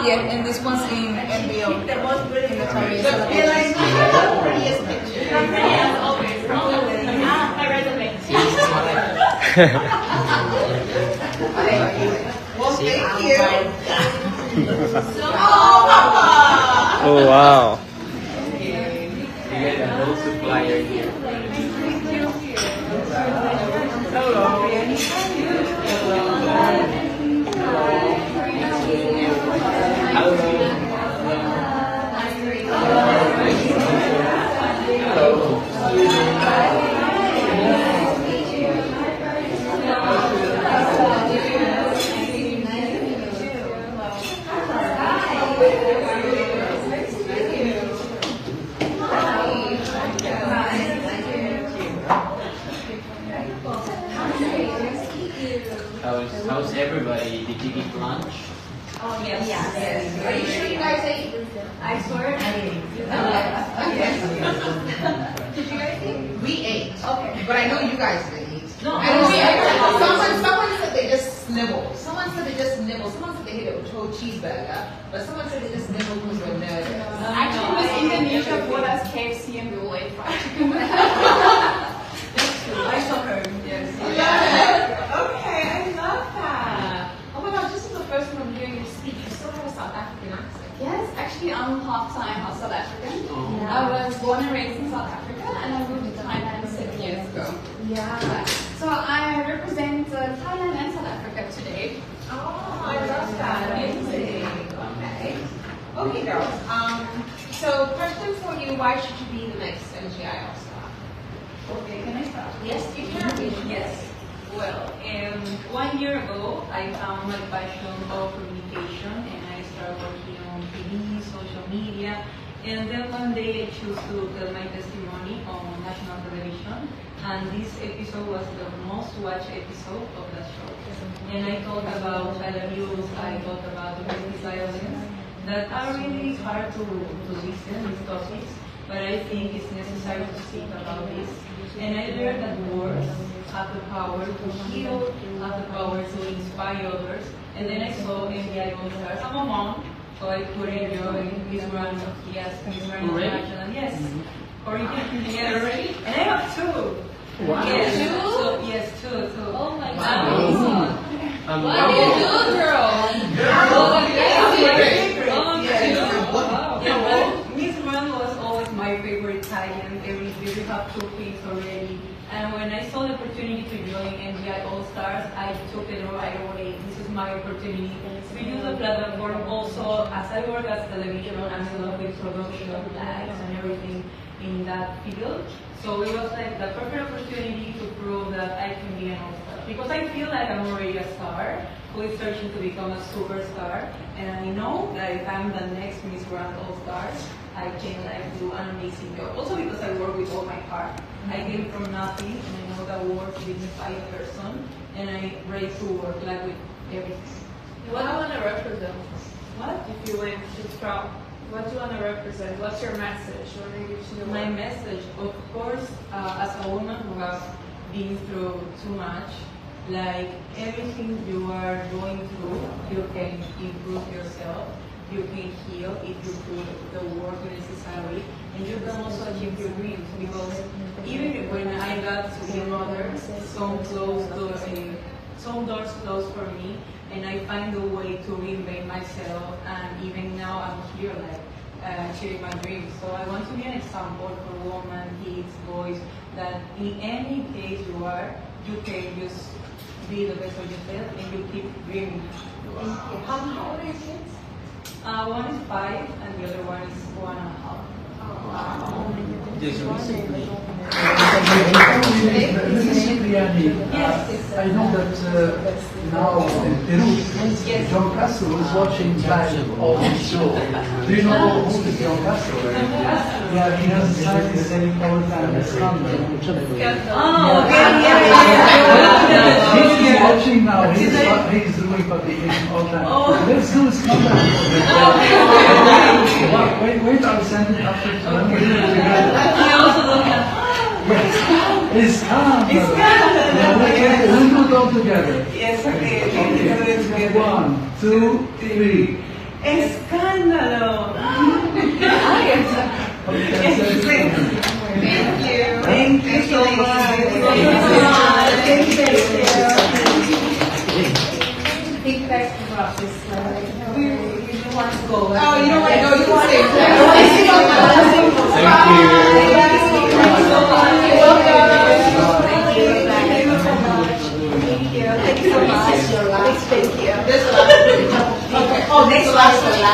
Yeah, and this one's in MBO. In the Notorious. Well, thank you. Oh, wow. You get a whole supplier here. How's everybody? Did you eat lunch? Oh, yes. Are you sure you guys ate? I swear I ate. Did you guys eat? We ate. Okay. But I know you guys didn't eat. No. Someone said they just nibbled. Someone said they just nibbled. Someone said they hit it with a whole cheeseburger. But someone said they just nibbled because they're nervous. Actually, Miss Indonesia bought us KFC and we all ate fried chicken. I saw her. Yes. Okay, I love that. Oh my gosh, this is the first time I'm hearing you speak. You still have a South African accent. Yes, actually, I'm half-time South African. I was born and raised in South Africa, and I moved to Thailand 7 years ago. Yeah. So I represent Thailand and South Africa today. Oh, I love that. Amazing. Okay. Okay, girls. So question for you, why should you be the next MGI All-Star? Okay, can I start? Yes, you can. Yes. Well, 1 year ago, I found my passion of communication and I started working on TV, social media, and then one day I chose to tell my testimony on national television, and this episode was the most watched episode of that show. And I talked about child abuse, I talked about domestic violence, that are really hard to listen, these topics, but I think it's necessary to speak about this. And I learned that words have the power to heal, have the power to inspire others. And then I saw MBI All Stars. I'm a mom, so I could enjoy Miss Grand, yes, Miss Grand International, yes. Yes. And I have two. Wow. Yes, two? Yes, two. Oh my God. What do you do, girl? Miss Grand was always my favorite Italian. We have two kids already. And when I saw the opportunity to join MGI All Stars, I took it right away. This is my opportunity to use the platform. Also, as I work as television, I'm in love with production, lights, and everything in that field. So it was like the perfect opportunity to prove that I can be an all-star. Because I feel like I'm already a star who is searching to become a superstar. And I know that if I'm the next Miss Grand All-Stars, I can do an amazing job. Also because I work with all my heart. I came from nothing and I know that work dignify a person. And I ready to work like with everything. What do you want to represent? What? If you win to Trump, what do you want to represent? What's your message? What do you give to the My world? message, of course, as a woman who has been through too much, like everything you are going through, you can improve yourself, you can heal if you put the work necessary, and you can also achieve your dreams. Because even when I got to be a mother, some doors closed for me, and I find a way to reinvent myself, and even now I'm here, like, achieving my dreams. So I want to be an example for women, kids, boys, that in any case you are, you can just be the best of yourself and you keep dreaming. How old are your kids? One is 5 and the other one is 1.5. Yes. I know that now in Peru, John Castro is watching live all the show. Do you know who is John Castro? Yeah, he has a site selling all the time Scandal. Oh, okay, yeah. He's watching now he's doing publication all the time. Oh. Let's do his contact. Wait, I'll send it after time. We do it together. I also don't have. It's calm. It's calm. We'll do it all together. Yes, okay. Okay. 1, 2, 3. Escándalo. Okay, It's